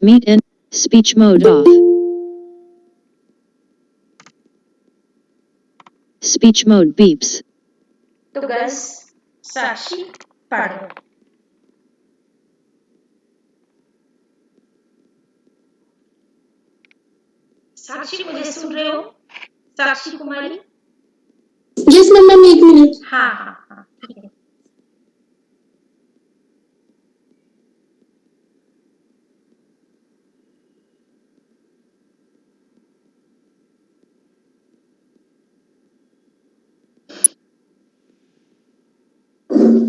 Meet in. Speech mode off. Speech mode beeps. तो girls Sakshi पढ़ो। साक्षी मुझे सुन रहे हो? Sakshi Kumari? Yes ma'am, 1 minute. हाँ हाँ हाँ ठीक है।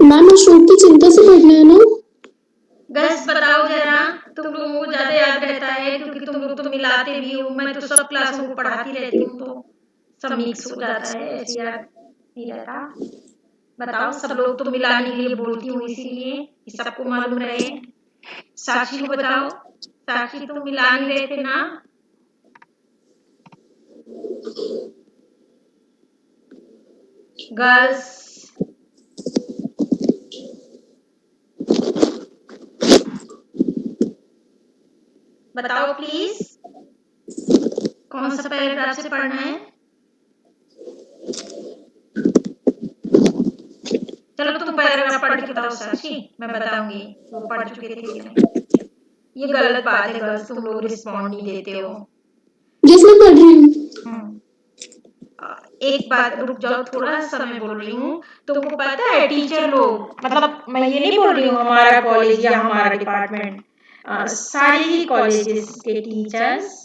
मैम अशोक की चिंता से पढ़ना है ना? गर्ल्स बताओ जरा, तुम लोगों को ज्यादा याद रहता है क्योंकि तुम लोग तो मिलाते भी हो, मैं तो सब क्लासों को पढ़ाती रहती हूँ तो सब मिक्स हो जाता है, ऐसे याद नहीं रहता। बताओ, सब लोग तो मिलाने के लिए बोलती हूँ इसीलिए कि सबको मालूम रहे। साक्षी को बताओ, साक्षी तुम मिला नहीं रहे थे ना? गर्ल्स बताओ प्लीज, कौन सा पैराग्राफ से पढ़ना है? चलो तुम पैराग्राफ पढ़ के बताओ साक्षी, मैं बताऊंगी वो पढ़ चुके थे कि नहीं। ये गलत बात है गर्ल्स, तुम लोग रिस्पॉन्ड नहीं देते हो। यस मैं पढ़ रही हूँ। एक बात रुक जाओ, थोड़ा सा मैं बोल रही हूँ। तुमको पता है टीचर लोग, मतलब मैं ये नहीं बोल रही हूँ हमारा कॉलेज या हमारा डिपार्टमेंट, सारे ही कॉलेजेस के टीचर्स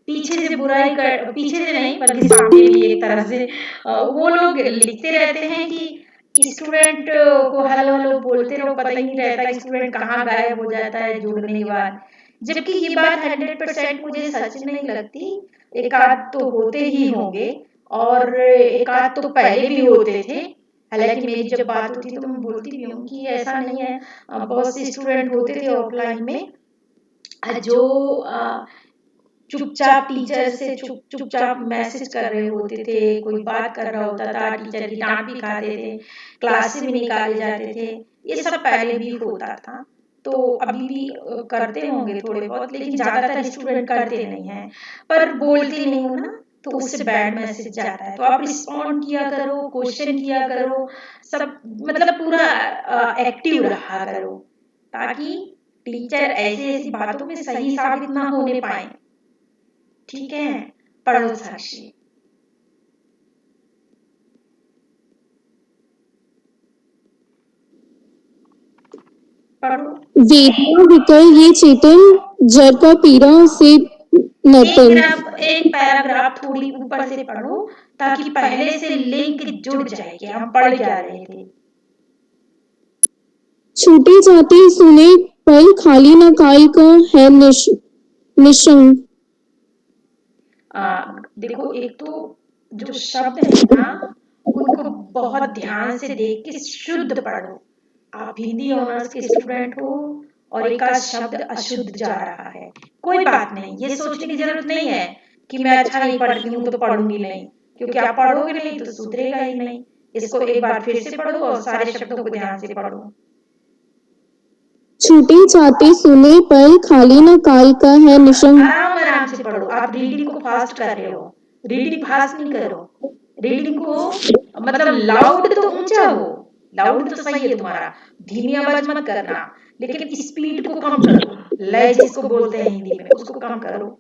पीछे से बुराई कर, पीछे से नहीं बल्कि सामने भी एक तरह से वो लोग लिखते रहते हैं कि स्टूडेंट को हेलो हेलो बोलते रहो, पता ही नहीं रहता स्टूडेंट कहाँ गायब हो जाता है जुड़ने के बाद। जबकि ये बात 100% मुझे सच नहीं लगती। एक आध तो होते ही होंगे और एक आध तो पहले भी होते थे। हालांकि मेरी जब बात होती तो मैं बोलती भी हूँ कि ऐसा नहीं है, बहुत से स्टूडेंट होते थे ऑफलाइन में जो चुपचाप टीचर से चुपचाप मैसेज कर रहे होते थे, कोई बात कर रहा होता था, टीचर की डांट भी खाते थे, क्लास से भी निकाले जाते थे। ये सब पहले भी होता था, तो अभी भी करते होंगे थोड़े बहुत, लेकिन ज्यादातर स्टूडेंट करते नहीं हैं। पर बोलते नहीं हो ना, तो उससे बैड मैसेज जाता है। तो आप रिस्पॉन्ड किया करो, क्वेश्चन किया करो, सब मतलब पूरा एक्टिव रहा करो, ताकि टीचर ऐसी ऐसी बातों में सही साबित ना होने पाए। ठीक है, पढ़ो साक्षी। पढ़ो। वेदना विकर ये चेतन, जर का पीरा से नर्तन। एक पैराग्राफ थोड़ी ऊपर से पढ़ो ताकि पहले से लिंक जुड़ जाए कि हम पढ़ क्या रहे थे। छूटे जाते सुने पल, खाली न काल का है निशंग। देखो, एक तो जो शब्द है ना, उनको बहुत ध्यान से देख के शुद्ध पढ़ो। आप हिंदी ऑनर्स के स्टूडेंट हो और एक आध शब्द अशुद्ध जा रहा है, कोई बात नहीं, ये सोचने की जरूरत नहीं है कि मैं अच्छा नहीं पढ़ती हूँ तो पढ़ूंगी नहीं, क्योंकि आप पढ़ोगे नहीं तो सुधरेगा ही नहीं। इसको एक बार फिर से पढ़ो और सारे शब्दों को ध्यान से पढ़ो। छूटे जाते सुने पल, खाली न काल का है निशंग। आराम आराम से पढ़ो, आप रीडिंग को फास्ट कर रहे हो, रीडिंग फास्ट नहीं करो। रीडिंग को मतलब लाउड तो ऊंचा हो, लाउड तो सही है तुम्हारा, धीमी आवाज मत करना, लेकिन स्पीड को कम करो, लय जिसको बोलते हैं हिंदी में उसको कम करो।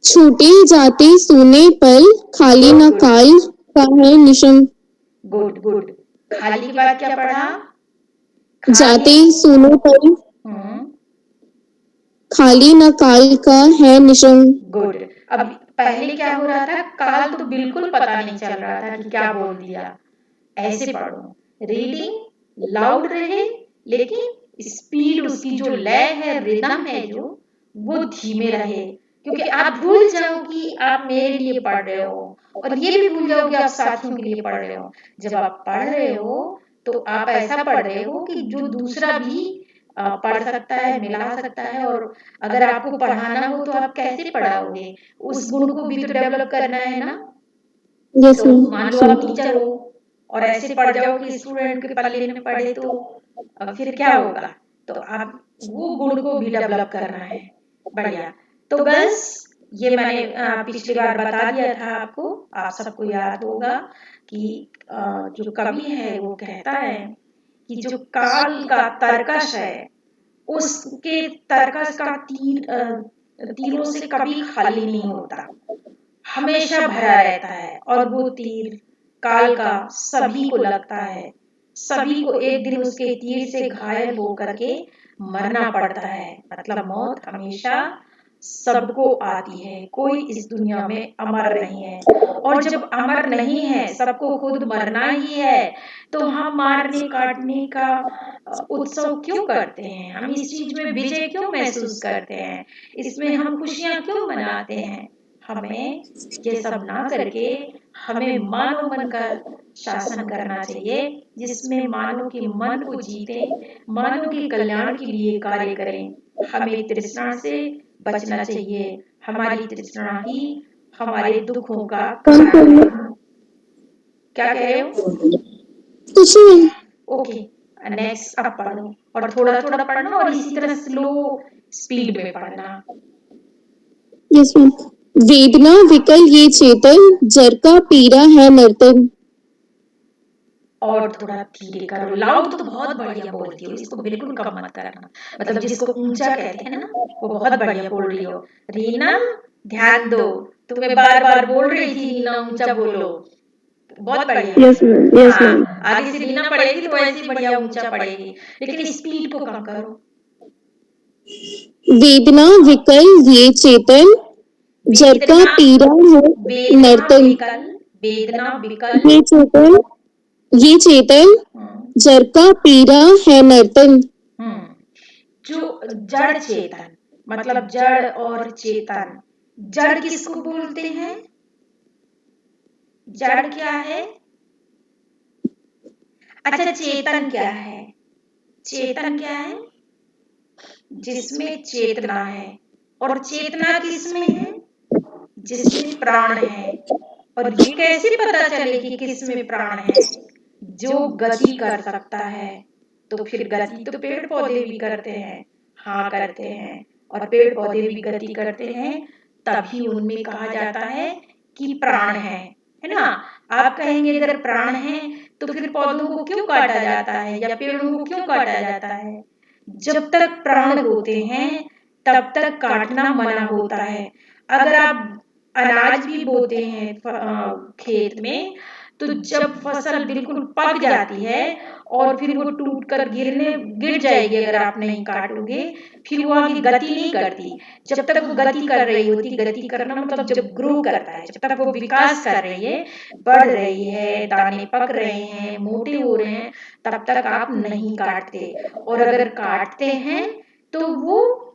छूटे जाते सुने पल, खाली न काल का है निशंग। Good good. खाली के बाद क्या पढ़ा? जाते सुने पल, खाली न काल का है निशंग। गुड। अब पहले क्या हो रहा था, काल तो बिल्कुल पता नहीं चल रहा था कि क्या बोल दिया। ऐसे पढ़ो, रीडिंग लाउड रहे, लेकिन स्पीड उसकी जो लय है, रिदम है जो, वो धीमे रहे, क्योंकि आप भूल जाओ कि आप मेरे लिए पढ़ रहे हो और ये भी भूल जाओ कि आप साथियों के लिए पढ़ रहे हो। जब आप पढ़ रहे हो तो आप ऐसा पढ़ रहे हो कि जो दूसरा भी पढ़ सकता है, मिला सकता है। और अगर आपको पढ़ाना हो तो आप कैसे पढ़ाओगे, उस गुण को भी तो डेवलप करना है ना। यस तो मैम। मान लो आप टीचर हो और ऐसे पढ़ जाओ कि स्टूडेंट के पल्ले में पड़े तो फिर क्या होगा। तो आप वो गुण को भी डेवलप करना है। बढ़िया। तो गर्ल्स, ये मैंने पिछली बार बता दिया था आपको, आप सबको याद होगा कि जो कवि है वो कहता है कि जो काल का तर्कश है उसके तर्कश का तीरों से कभी खाली नहीं होता, हमेशा भरा रहता है। और वो तीर काल का सभी को लगता है, सभी को एक दिन उसके तीर से घायल होकर के मरना पड़ता है। मतलब मौत हमेशा सबको आती है, कोई इस दुनिया में अमर नहीं है। और जब अमर नहीं है, सबको खुद मरना ही है, तो हम मारने काटने का उत्सव क्यों करते हैं? हम इस चीज में विजय क्यों महसूस करते हैं? इसमें हम खुशियां क्यों मनाते हैं? हमें ये सब ना करके हमें मानव मन का शासन करना चाहिए, जिसमें मानव के मन को जीते, मानव के कल्याण के लिए कार्य करें। हमें तृष्णा से बचना चाहिए, हमारी तृष्णा ही हमारे दुखों का कारण है। क्या कह रहे हो? कुछ नहीं। ओके, नेक्स्ट अब पढ़ो, और थोड़ा थोड़ा पढ़ना और इसी तरह स्लो स्पीड में पढ़ना। Yes ma'am. वेदना विकल ये चेतन, जर का पीरा है नर्तन। और थोड़ा धीरे करो, लाउड तो बहुत बढ़िया बोलती हो, इसको बिल्कुल कम मत करना। मतलब जिसको ऊंचा कहते हैं ना, वो बहुत बढ़िया बोल रही हो। रीना, ध्यान दो, तुम्हें बार बार बोल रही थी रीना ऊंचा बोलो, बहुत बढ़िया। Yes ma'am, yes ma'am. हाँ, आगे से रीना पढ़ेगी तो ऐसे ही बढ़िया ऊंचा पढ़ेगी, लेकिन स्पीड को कम करो। वेदना विकल ये चेतन, जर का वेदना, पीरा है वेदना नर्तन। विकल, वेदना विकल, ये चेतन, ये चेतन, हम्म, जर का पीरा है नर्तन। जो जड़ चेतन, मतलब जड़ और चेतन, जड़ किसको बोलते हैं? जड़ क्या है? अच्छा, चेतन क्या है? चेतन क्या है? जिसमें चेतना है। और चेतना किसमें है? जिसमें प्राण है। और ये कैसे पता चले कि किसमें प्राण है? जो गति कर सकता है। तो फिर गति तो पेड़ पौधे भी करते हैं, हाँ करते हैं, और पेड़ पौधे भी गति करते हैं, तभी उनमें कहा जाता है कि प्राण है ना? आप कहेंगे अगर प्राण है तो फिर पौधों को क्यों काटा जाता है या पेड़ों को क्यों काटा जाता है? जब तक प्राण होते हैं तब तक काटना मना होता है। अगर आप अनाज भी बोते हैं खेत में, तो जब फसल बिल्कुल पक जाती है और फिर वो टूट कर गिर जाएगी अगर आप नहीं काटोगे, फिर वो आगे गति नहीं करती। जब तक वो गति कर रही होती, गति करना मतलब जब ग्रो करता है, जब तक वो विकास कर रही है, बढ़ रही है, दाने पक रहे हैं, मोटे हो रहे हैं, तब तक आप नहीं काटते। और अगर काटते हैं तो वो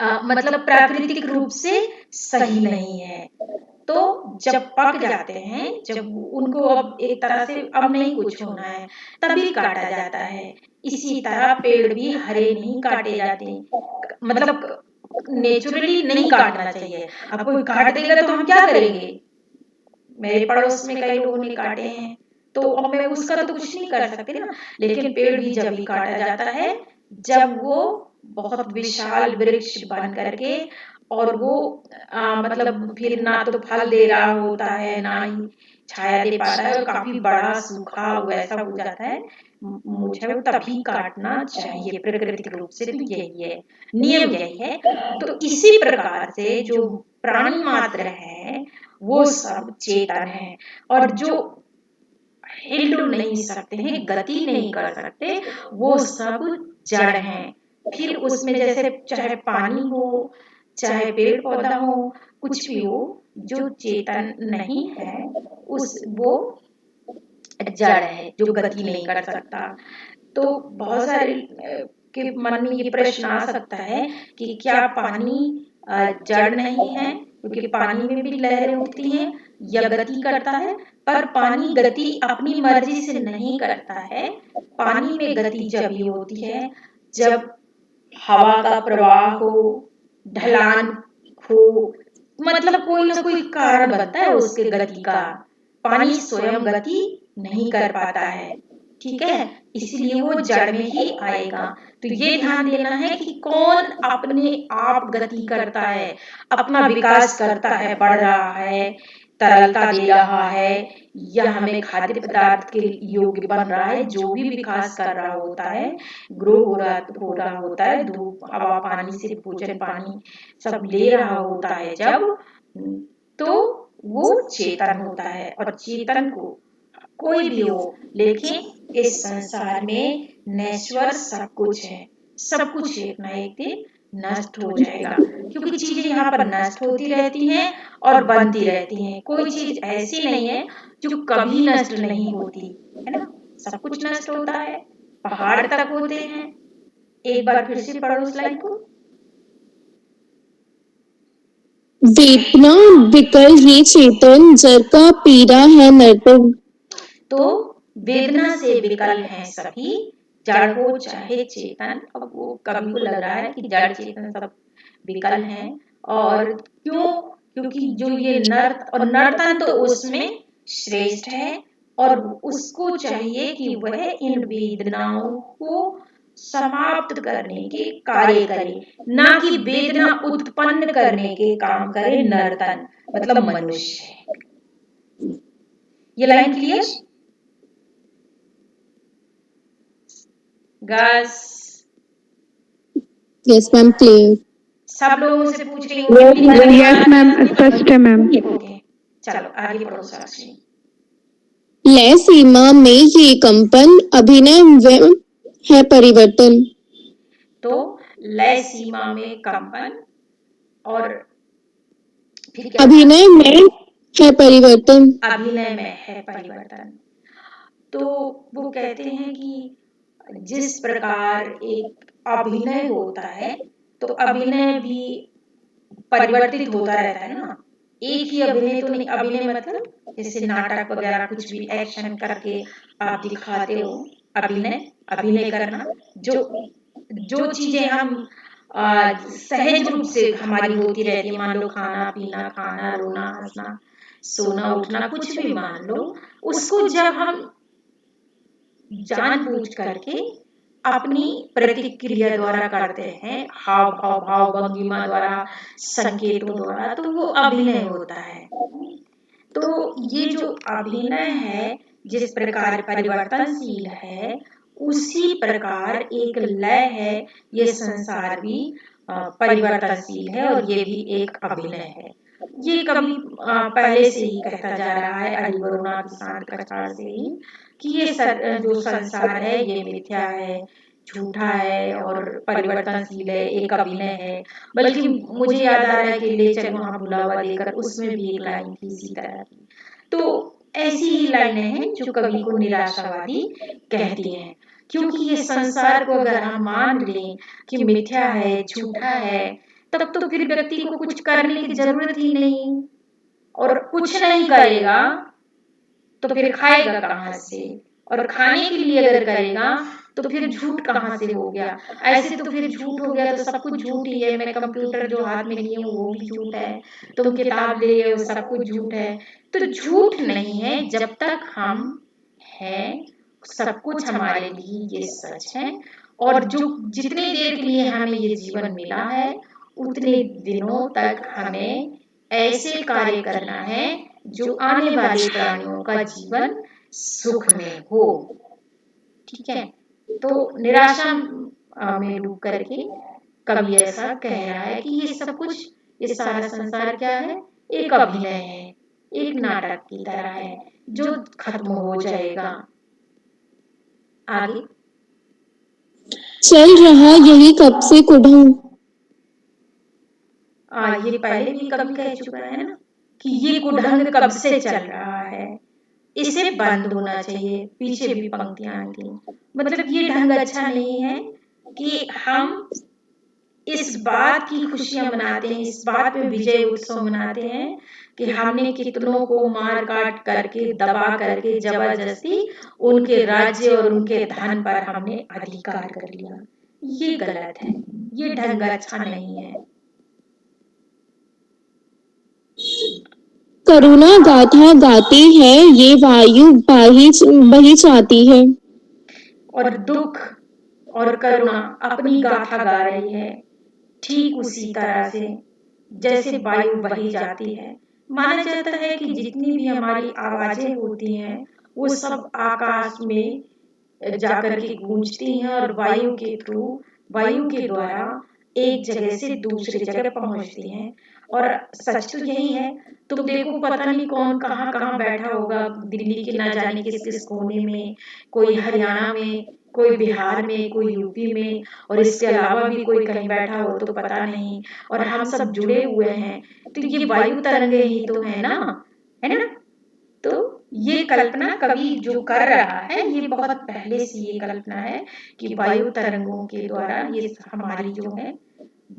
मतलब प्राकृतिक रूप से सही नहीं है। तो जब पक जाते हैं, जब उनको अब एक तरह से अब नहीं कुछ होना है, तभी काटा जाता है। इसी तरह पेड़ भी हरे नहीं काटे जाते, मतलब नेचुरली नहीं काटना चाहिए। अब कोई काट देगा तो हम क्या करेंगे? मेरे पड़ोस में कई लोगों ने काटे हैं, तो अब मैं उसका तो कुछ नहीं कर सकते ना। लेकिन पेड़ भी जब भी काटा जाता है जब वो बहुत विशाल वृक्ष बन करके, और वो मतलब फिर ना तो फल दे रहा होता है, ना ही छाया दे पाता है, और काफी बड़ा सूखा वैसा हो जाता है, मुझे वो तभी काटना चाहिए प्राकृतिक रूप से। तो यही है, नियम यही है। तो इसी प्रकार से जो प्राणी मात्र है वो सब चेतन है, और जो हिल डुल नहीं सकते हैं, गति नहीं कर सकते, वो सब जड़ हैं। फिर उसमें जैसे चाहे पानी हो, चाहे पेड़ पौधा हो, कुछ भी हो, जो चेतन नहीं है उस वो जड़ है, जो गति नहीं कर सकता। तो बहुत सारे के मन में ये प्रश्न आ सकता है कि क्या पानी जड़ नहीं है? क्योंकि पानी में भी लहरें उठती हैं या गति करता है, पर पानी गति अपनी मर्जी से नहीं करता है। पानी में गति जब ही होती है जब हवा का प्रवाह हो, ढलान हो, मतलब कोई ना कोई कारण बनता है उसके गति का। पानी स्वयं गति नहीं कर पाता है, ठीक है? इसलिए वो जड़ में ही आएगा। तो ये ध्यान देना है कि कौन अपने आप गति करता है, अपना विकास करता है, बढ़ रहा है, तरलता दे रहा है, या हमें खाद्य पदार्थ के योग्य बन रहा है। जो भी विकास कर रहा होता है, ग्रो हो रहा होता है, धूप हवा पानी से भोजन पानी सब ले रहा होता है जब, तो वो चेतन होता है। और चेतन को कोई भी हो, लेकिन इस संसार में नश्वर सब कुछ है, सब कुछ एक ना एक दिन नष्ट हो जाएगा, क्योंकि चीजें यहाँ पर नष्ट होती रहती हैं और बनती रहती हैं। कोई चीज ऐसी नहीं है जो कभी नष्ट नहीं होती, है ना। सब कुछ नष्ट होता है, पहाड़ तक होते हैं। एक बार फिर से पढ़ो उस लाइन को। वेदना विकल ये चेतन, जर का पीरा है नर्तन। तो वेदना से विकल हैं सभी, जड़ हो चाहे चेतन। अब वो कवि को लग रहा है कि जड़ चेतन सब विकल हैं। और क्यों? क्योंकि जो ये नर्तन तो उसमें श्रेष्ठ है, और उसको चाहिए कि वह इन वेदनाओं को समाप्त करने के कार्य करे, ना कि वेदना उत्पन्न करने के काम करे नर्तन, मतलब मनुष्य। ये लाइन क्लियर? गस यस मैम, क्लियर। सब लोगों से पूछ रही हूँ। यस मैम, स्पष्ट है मैम। ओके, चलो आगे पढ़ो साक्षी। लय सीमा में ये कंपन, अभिनय में है परिवर्तन। तो लय सीमा में कंपन, और फिर क्या? अभिनय में है परिवर्तन। अभिनय में है परिवर्तन। तो वो कहते हैं कि जिस प्रकार एक अभिनय होता है, तो अभिनय भी परिवर्तित होता रहता है ना। एक ही अभिनय तो नहीं, अभिनय मतलब जैसे नाटक वगैरह कुछ भी एक्शन करके आप दिखाते हो, अभिनय अभिनय करना। जो जो चीजें हम सहज रूप से हमारी होती रहती है, मान लो खाना पीना, खाना रोना हंसना सोना उठना, कुछ भी मान लो, उसको जब हम जानबूझ करके अपनी प्रतिक्रिया द्वारा करते हैं, हाव भाव भाव भंगिमा द्वारा, संकेतों द्वारा, तो वो अभिनय होता है। तो ये जो अभिनय है जिस प्रकार परिवर्तनशील है, उसी प्रकार एक लय है, ये संसार भी परिवर्तनशील है, और ये भी एक अभिनय है। ये कभी पहले से ही कहता जा रहा है अरिवरुणा की शांत कछाड़ से ही, कि ये जो संसार है ये मिथ्या है, झूठा है और परिवर्तनशील है, एक अभिनय है। बल्कि मुझे याद आ रहा है कि ले चल वहां बुलावा देकर, उसमें भी एक लाइन थी इसी तरह की। तो ऐसी ही लाइनें हैं जो कवि को निराशावादी कहती हैं, क्योंकि ये संसार को अगर हम मान लें कि मिथ्या है, झूठा है, तब तो फिर व्यक्ति को कुछ करने की जरूरत ही नहीं, और कुछ नहीं करेगा तो फिर खाएगा कहाँ से, और खाने के लिए अगर करेगा तो फिर झूठ कहाँ से हो गया। ऐसे तो फिर झूठ हो गया तो सब कुछ झूठ ही है। मैं कंप्यूटर जो हाथ में लिए हूँ वो भी झूठ है, तुम किताब ले रहे हो सब कुछ झूठ है। तो झूठ नहीं है जब तक हम हैं, सब कुछ हमारे लिए ये सच है। और जो जितनी देर के लिए हमें ये जीवन मिला है, उतने दिनों तक हमें ऐसे कार्य करना है जो आने वाले प्राणियों का जीवन सुख में हो। ठीक है, तो निराशा में डूब करके कवि ऐसा कह रहा है कि ये सब कुछ, ये सारा संसार क्या है, एक अभिनय है, एक नाटक की तरह है जो खत्म हो जाएगा। आगे चल रहा यही कब से कुढ़ूं। ये पहले भी कवि कह चुका है ना कि ये कुढ़ंग कब से चल रहा है, इसे बंद होना चाहिए। पीछे भी पंक्तियां आई थी। मतलब ये ढंग अच्छा नहीं है कि हम इस बात की खुशियां मनाते हैं, इस बात पे विजय उत्सव मनाते हैं कि हमने कितनों को मार काट करके, दबा करके, जबरदस्ती उनके राज्य और उनके धन पर हमने अधिकार कर लिया। ये गलत है, ये ढंग अच्छा नहीं है। करुणा गाथा गाती है, ये वायु बही चाहती है। और दुख और करुणा अपनी गाथा गा रही है, ठीक उसी तरह से जैसे वायु बही जाती है। माना जाता है कि जितनी भी हमारी आवाजें होती हैं वो सब आकाश में जाकर के गूंजती हैं और वायु के थ्रू, वायु के द्वारा एक जगह से दूसरी जगह पहुंचती हैं। और सच तो यही है, तुम देखो पता नहीं कौन कहाँ कहाँ बैठा होगा, दिल्ली के ना जाने किस किस कोने में, कोई हरियाणा में, कोई बिहार में, कोई यूपी में, और इसके अलावा भी कोई कहीं बैठा हो तो पता नहीं। और हम सब जुड़े हुए हैं, तो ये वायु तरंगे ही तो है ना, है ना। तो ये कल्पना कवि जो कर रहा है, ये बहुत पहले से ये कल्पना है कि वायु तरंगों के द्वारा ये हमारी जो है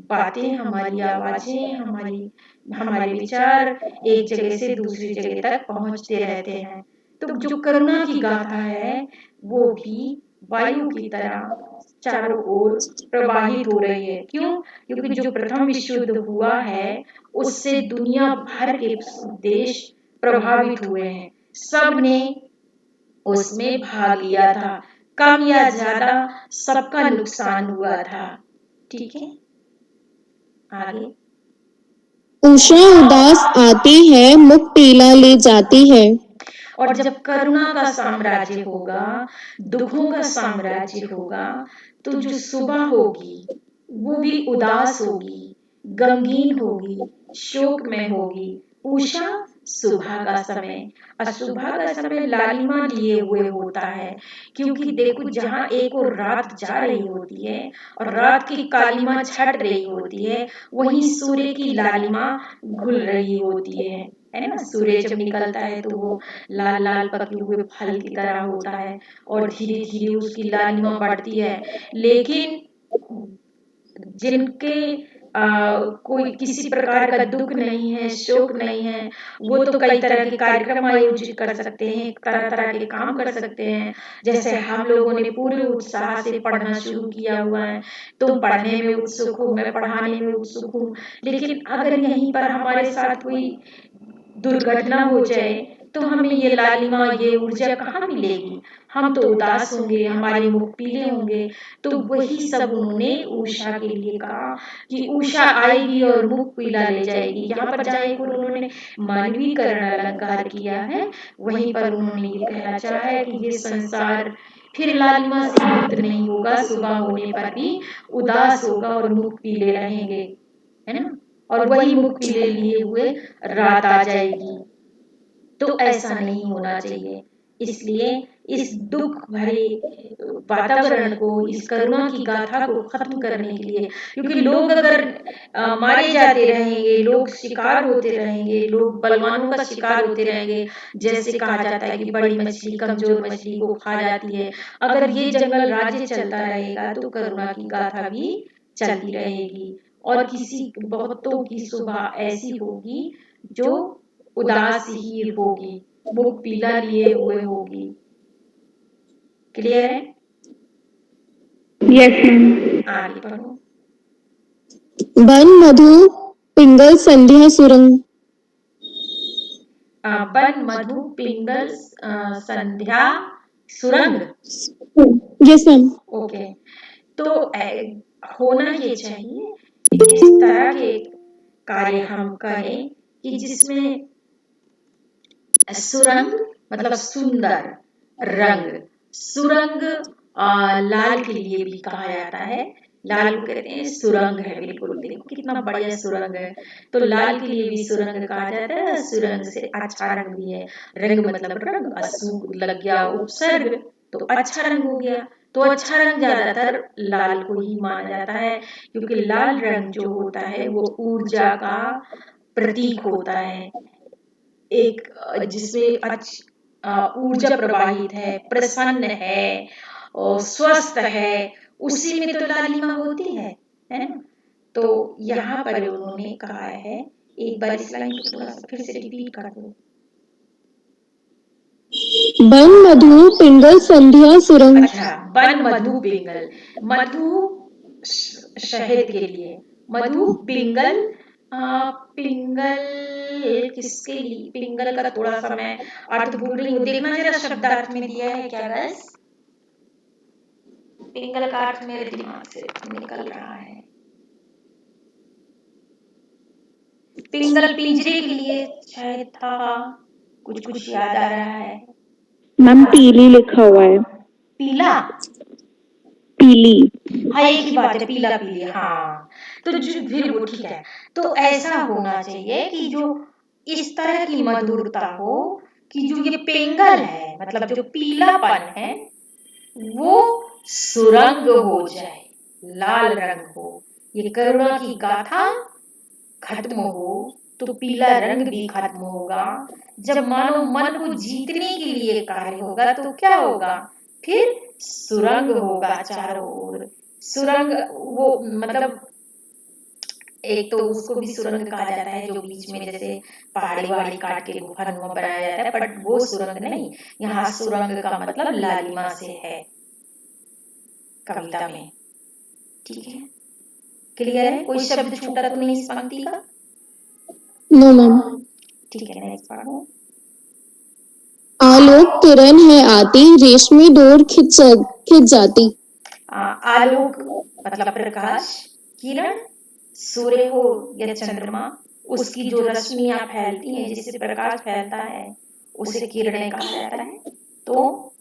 बातें, हमारी आवाजें, हमारी हमारे विचार एक जगह से दूसरी जगह तक पहुंचते रहते हैं। तो जो करुणा की गाथा है वो भी वायु की तरह चारों ओर प्रवाहित हो रही है। क्यों? क्योंकि जो प्रथम विश्व युद्ध हुआ है उससे दुनिया भर के देश प्रभावित हुए हैं। सब ने उसमें भाग लिया था, कम या ज्यादा सबका नुकसान हुआ था। ठीक है, आगे। उषा उदास आती है, मुख पीला ले जाती है। और जब करुणा का साम्राज्य होगा, दुखों का साम्राज्य होगा, तो जो सुबह होगी वो भी उदास होगी, गमगीन होगी, शोक में होगी। उषा सुबह का समय, और सुबह का समय लालिमा लिए हुए होता है, क्योंकि देखो जहाँ एक और रात जा रही होती है और रात की कालिमा छट रही होती है, वहीं सूर्य की लालिमा घुल रही होती है ना। सूर्य जब निकलता है तो वो लाल लाल पके हुए फल की तरह होता है और धीरे धीरे उसकी लालिमा बढ़ती है। लेकिन जिनके कोई किसी प्रकार का दुख नहीं है, शोक नहीं है, वो तो कई तरह के कार्यक्रम आयोजित कर सकते हैं, तरह तरह के काम कर सकते हैं। जैसे हम लोगों ने पूरे उत्साह से पढ़ना शुरू किया हुआ है, तुम पढ़ने में उत्सुक हो, मैं पढ़ाने में उत्सुक हूँ। लेकिन अगर यहीं पर हमारे साथ कोई दुर्घटना हो जाए तो हमें ये लालिमा, ये ऊर्जा कहाँ मिलेगी? हम तो उदास होंगे, हमारे मुख पीले होंगे। तो वही सब उन्होंने उषा के लिए कहा कि उषा आएगी और मुख पीला ले जाएगी। यहाँ पर जहाँ एक उन्होंने मानवीकरण अलंकार किया है, वहीं पर उन्होंने ये कहना चाहा है कि ये संसार फिर लालिमा से युक्त नहीं होगा, सुबह होने पर भी उदास होगा और मुख पीले रहेंगे, है ना। और वही मुख पीले लिए हुए रात आ जाएगी। तो ऐसा नहीं होना चाहिए। इसलिए इस दुख भरे वातावरण को, इस करुणा की गाथा को खत्म करने के लिए, क्योंकि लोग अगर मारे जाते रहेंगे, लोग शिकार होते रहेंगे, लोग बलवानों का शिकार होते रहेंगे, जैसे कहा जाता है कि बड़ी मछली कमजोर मछली को खा जाती है, अगर ये जंगल राज्य चलता रहेगा तो करुणा की गाथा भी चलती रहेगी। और किसी बहुतों की सुबह ऐसी होगी जो उदास ही होगी, मुख पीला लिए हुए होगी। क्लियर है? Yes, ma'am. आगे पढ़ो। बन मधु पिंगल संध्या सुरंग। बन मधु पिंगल संध्या सुरंग। Yes ma'am. ओके, तो होना ये चाहिए कि इस तरह के कार्य हम करें कि जिसमें सुरंग मतलब सुंदर, रंग, सुरंग लाल के लिए भी कहा जाता है। लाल को कहते हैं सुरंग है, बिल्कुल देखो कितना बढ़िया सुरंग है। तो लाल के लिए भी सुरंग कहा जाता है। सुरंग से अच्छा रंग भी है, रंग मतलब रंग, असु लग गया उपसर्ग तो अच्छा रंग हो गया। तो अच्छा रंग ज्यादातर लाल को ही माना जाता है, क्योंकि लाल रंग जो होता है वो ऊर्जा का प्रतीक होता है। एक जिसमें ऊर्जा प्रवाहित है, प्रसन्न है और स्वस्थ है, उसी में तो लालिमा होती है ना। तो यहाँ पर उन्होंने कहा है, एक बार इस लाइन को थोड़ा सा फिर से रिपीट कर दो। बन मधु पिंगल संध्या सुरंग। अच्छा, बन मधु पिंगल, मधु शहद के लिए, मधु पिंगल, पिंगल किसके लिए? पिंगल का थोड़ा सा मैं अर्थ भूल रही हूँ, देखना जरा शब्दार्थ में दिया है क्या बस। पिंगल का अर्थ मेरे दिमाग से निकल रहा है। पिंगल पिंजरे के लिए शायद था, कुछ कुछ याद आ रहा है। मैम पीली लिखा हुआ है। पीला, पीली। हाँ एक ही बात है, पीला पीली, हाँ तो जो फिर वो ठीक है। तो ऐसा होना चाहिए कि जो इस तरह की मधुरता हो कि जो ये पिंगल है, मतलब जो पीलापन है वो सुरंग हो जाए, लाल रंग हो। ये करुणा की गाथा खत्म हो तो पीला रंग भी खत्म होगा। जब मानो मन को जीतने के लिए कार्य होगा तो क्या होगा, फिर सुरंग होगा चारों ओर। सुरंग वो मतलब एक तो उसको भी सुरंग कहा जाता है जो बीच में जैसे पहाड़ी वहाड़ी काट के गुफा बनाया जाता है, बट वो सुरंग नहीं। यहाँ सुरंग का मतलब लालिमा से है कविता में। ठीक है, क्लियर है? कोई शब्द छूटा तो नहीं इस पंक्ति का? No ma'am. ठीक है, नेक्स्ट पढ़ो। आलोक किरण है आती, रेशमी डोर खिंच जाती। आलोक मतलब प्रकाश, किरण सूर्य हो या चंद्रमा, उसकी जो रश्मियां फैलती हैं, जिससे प्रकाश फैलता है उसे किरणें कहा जाता है। तो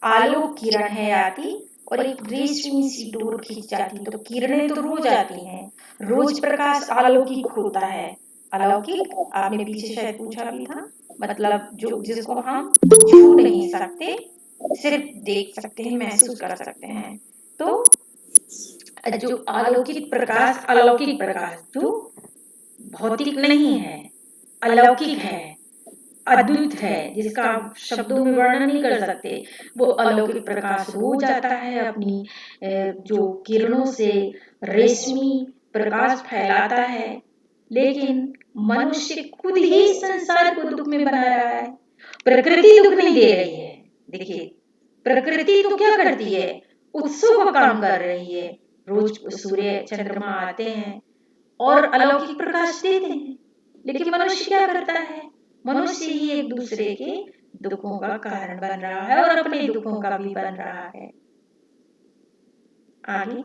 आलोक किरण है आती और एक रेशमी सी डोर खींच जाती। तो किरणें तो रोज आती हैं, रोज प्रकाश अलौकिक होता है। अलौकिक आपने पीछे शायद पूछा भी था, मतलब जो जिसको हम छू नहीं सकते, सिर्फ देख सकते हैं, महसूस कर सकते हैं। तो जो अलौकिक प्रकाश जो भौतिक नहीं है, अलौकिक है, अद्भुत है, जिसका आप शब्दों में वर्णन नहीं कर सकते, वो अलौकिक प्रकाश रोज आता है अपनी जो किरणों से रेशमी प्रकाश फैलाता है। लेकिन मनुष्य खुद ही संसार को दुख में बना रहा है, प्रकृति दुख नहीं दे रही है। देखिए, प्रकृति तो क्या करती है, उत्सव का काम कर रही है। रोज सूर्य चंद्रमा आते हैं और अलौकिक प्रकाश देते हैं, लेकिन मनुष्य क्या करता है, मनुष्य ही एक दूसरे के दुखों का कारण बन रहा है और अपने दुखों का भी बन रहा है। आगे,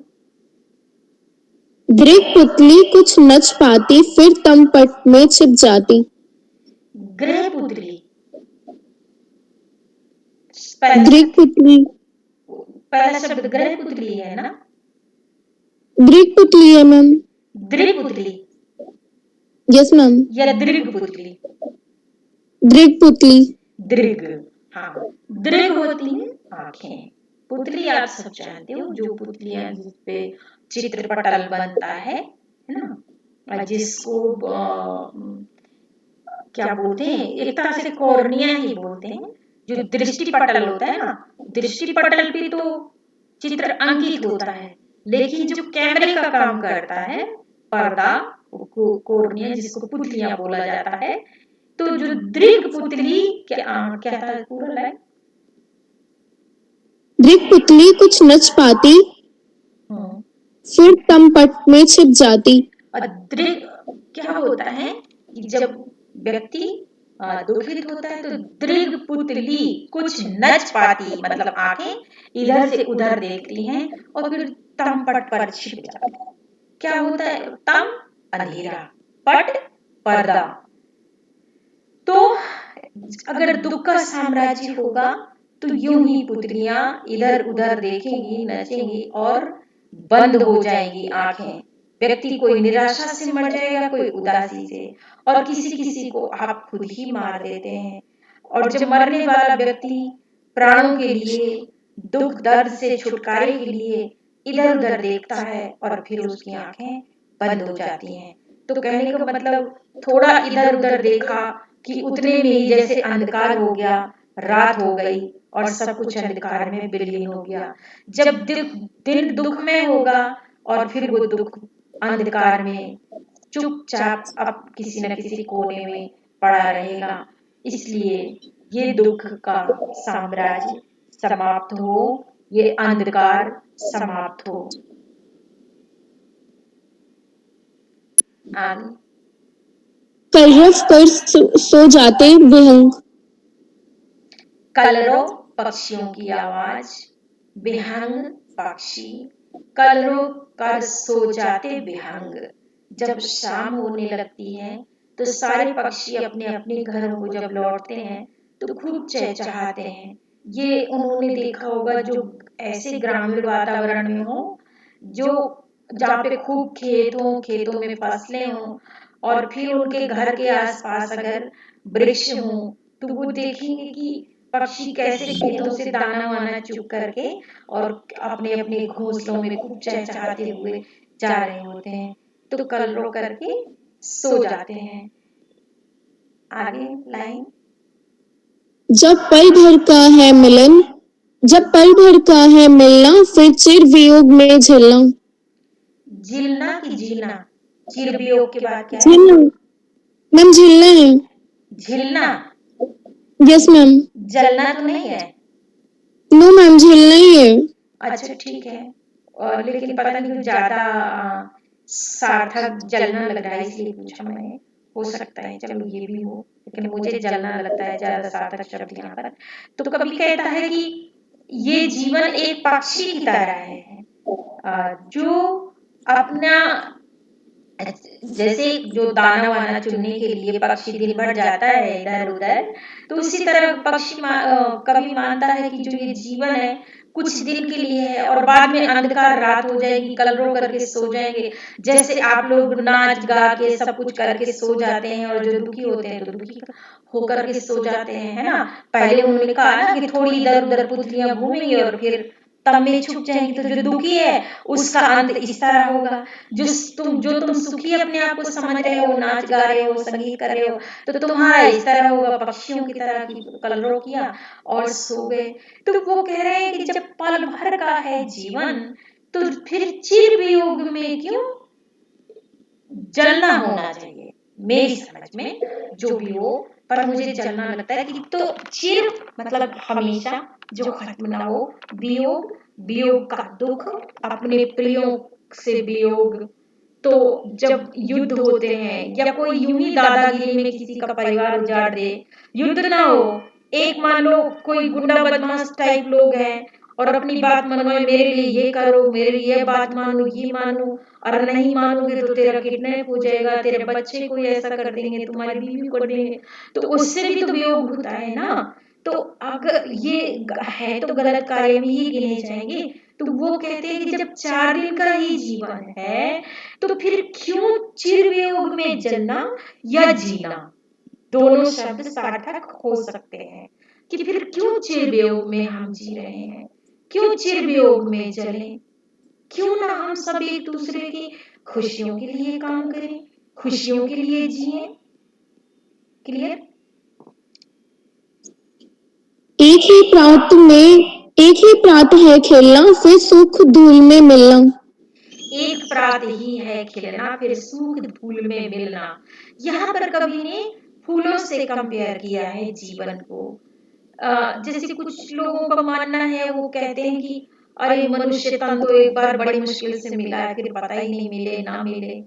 दृग पुतली कुछ नच पाती, फिर तमपट में छिप जाती। गृह पुतली, दृग पुतली, पहला शब्द गृह पुतली है ना? दृग पुतली है मैम। दृग पुतली यस मैम। या दृग पुतली? दृग पुतली। दृग, हाँ दृग होती है आंखें। पुतली आप सब जानते हो, जो पुतलियां जिसपे चित्रपटल बनता है ना, जिसको क्या बोलते हैं, एक तरह से कॉर्निया ही बोलते हैं। जो दृष्टि पटल होता है ना, दृष्टि पटल पे तो चित्र अंकित होता है, लेकिन जो कैमरे का काम करता है पर्दा, कॉर्निया, जिसको पुतलियां बोला जाता है। तो जो दृग पुतली क्या था पूरा लाइन? दृग पुतली कुछ नच पाती, फिर तमपट में छिप जाती। दृग क्या होता है कि जब व्यक्ति दुखित होता है तो दृग पुतली कुछ नच पाती, मतलब आंखें इधर से उधर देखती हैं और फिर तमपट पर छिप जाती। क्या होता है? तम अंधेरा, पट पर्दा। तो अगर दुख का साम्राज्य होगा तो यूं ही पुतलियां इधर उधर देखेंगी, नचेंगी और बंद हो जाएंगी आंखें। व्यक्ति कोई निराशा से मर जाएगा, कोई उदासी से, और किसी किसी को आप खुद ही मार देते हैं। और जब मरने वाला व्यक्ति प्राणों के लिए, दुख दर्द से छुटकारे के लिए इधर उधर देखता है और फिर उसकी आंखें बंद हो जाती हैं। तो कहने का मतलब, थोड़ा इधर उधर देखा कि उतने में ही जैसे अंधकार हो गया, रात हो गई और सब कुछ अंधकार में विलीन हो गया। जब दिन दुख में होगा और फिर वो दुख अंधकार में चुपचाप अब किसी न किसी कोने में पड़ा रहेगा। इसलिए ये दुख का साम्राज्य समाप्त हो, ये अंधकार समाप्त हो। आगे, कलरव कर सो जाते विहंग। कलरव पक्षियों की आवाज, विहंग पक्षी कलरव कर सो जाते बेहंग। जब शाम होने लगती है तो सारे पक्षी अपने अपने घरों को जब लौटते हैं तो खूब चहचहाते हैं। ये उन्होंने देखा होगा जो ऐसे ग्रामीण वातावरण में हो, जो जहाँ पे खूब खेत हो, खेतों में फसलें हों और फिर उनके घर के आसपास अगर वृक्ष हों तो वो देखेंगे कि पक्षी कैसे खेतों से दाना वाना चुग करके और अपने अपने घोंसलों में खूब चहचहाते हुए जा रहे होते हैं, तो कलरव करके सो जाते हैं। आगे लाइन। जब पल भर का है मिलन, जब पल भर का है मिलना, फिर चिर वियोग में झिलना। झिलना की जीना? चिर वियोग के बाद क्या है? झिलना मैम, झिलना है। झिलना? Yes ma'am. जलना तो नहीं है? नो मैम, झिलना ही है। अच्छा ठीक है। और लेकिन पता नहीं क्यों ज्यादा सार्थक जलना लग रहा है, इसलिए पूछा मैंने। हो सकता है, चलो ये भी हो, लेकिन मुझे जलना लगता है ज्यादा सार्थक शब्द यहाँ पर। तो कवि कहता है कि ये जीवन एक पक्षी की तरह है, जो अपना जैसे जो दाना वाना चुनने के लिए पक्षी दिन भर जाता है इधर उधर, तो उसी तरह कवि मानता है कि जो ये जीवन है कुछ दिन के लिए है और बाद में अंधकार रात हो जाएगी, कलरव करके सो जाएंगे। जैसे आप लोग नाच गा के सब कुछ करके सो जाते हैं और जो दुखी होते हैं तो दुखी होकर के सो जाते हैं, है ना। पहले उन्होंने कहा ना कि थोड़ी इधर उधर पुतलियां घूमेंगी और फिर तब में छुप जाएंगी, तो जो दुखी है उसका अंत इस तरह होगा। जो तुम सुखी अपने आप को समझ रहे हो, नाच गा रहे हो, संगीत कर रहे हो, तो तुम्हारा इस तरह होगा, पक्षियों की तरह की कलरव किया और सो गए। तो वो कह रहे हैं कि जब पल भर का है जीवन तो फिर चिर वियोग में क्यों जलना होना चाहिए। मेरी समझ में जो भी हो, पर मुझे जलना लगता है कि तो चिर मतलब हमेशा, जो खत्म ना हो, वियोग वियोग का दुख, अपने प्रियों से वियोग। तो जब युद्ध होते हैं या कोई यूं ही दादागिरी में किसी का परिवार उजाड़ दे, युद्ध ना हो, एक मान लो कोई गुंडा बदमाश टाइप लोग हैं और अपनी बात मनवाए, मेरे लिए ये करो, मेरे लिए ये बात मानो, ये मानो, और नहीं मानोगे तो तेरा किडनैप हो जाएगा, तेरे बच्चे को ऐसा कर देंगे, तुम्हारी बीवी को कर देंगे, तो उससे भी तो वियोग होता है ना। तो अगर ये है तो गलत कार्य में ही गिने जाएंगे। तो वो कहते हैं कि जब 4 दिन का ही जीवन है तो फिर क्यों चिर वियोग में जलना या जीना, दोनों शब्द सार्थक हो सकते हैं। कि फिर क्यों चिर वियोग में हम जी रहे हैं, क्यों चिर वियोग में जलें, क्यों ना हम सब एक दूसरे की खुशियों के लिए काम करें, खुशियों के लिए जिए। क्लियर? एक ही प्रात है खेलना, फिर सुख धूल में मिलना। एक प्रात ही है खिलना, फिर सूख धूल में मिलना। यहाँ पर कवि ने फूलों से कंपेयर किया है जीवन को। जैसे कुछ लोगों का मानना है, वो कहते हैं कि अरे मनुष्य तन तो एक बार बड़ी मुश्किल से मिला है, फिर पता ही नहीं मिले ना मिले।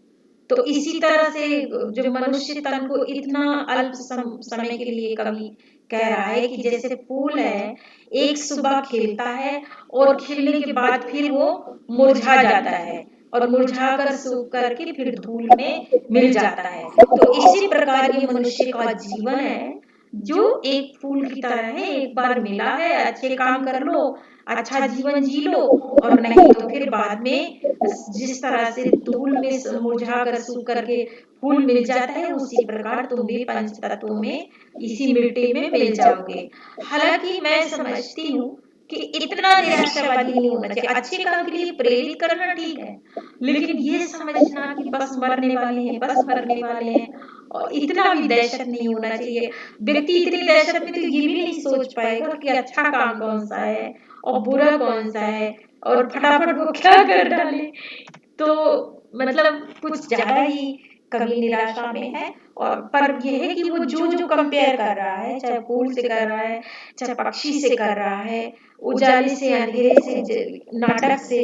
तो इसी तरह से जो मनुष्य तन को इतना अल्प समय के लिए कवि कह रहा है कि जैसे फूल है, एक सुबह खिलता है और खिलने के बाद फिर वो मुरझा जाता है और मुरझा कर सूख करके फिर धूल में मिल जाता है। तो इसी प्रकार ये मनुष्य का जीवन है, जो एक फूल की तरह है, एक बार मिला है, अच्छे काम कर लो, अच्छा जीवन जी लो, और नहीं तो फिर बाद में जिस तरह से धूल में मुरझा कर सूख करके फूल मिल जाता है, उसी प्रकार तुम भी पंच तत्वों में इसी मिट्टी में मिल जाओगे। हालांकि मैं समझती हूँ कि इतना निराशावादी नहीं होना चाहिए। अच्छे काम के लिए प्रेरित करना ठीक है, लेकिन ये समझना कि बस मरने वाले हैं, बस मरने वाले हैं, और इतना भी दहशत नहीं होना चाहिए। व्यक्ति इतनी दहशत में तो ये भी नहीं सोच पाएगा कि अच्छा काम कौन सा है और बुरा कौन सा है, और फटाफट वो क्या कर डाले। तो मतलब कुछ ज्यादा ही कवि निराशा में है। और पर यह है कि वो जो जो कंपेयर कर रहा है, चाहे फूल से कर रहा है, चाहे पक्षी से कर रहा है, उजाले से, अंधेरे से, नाटक से,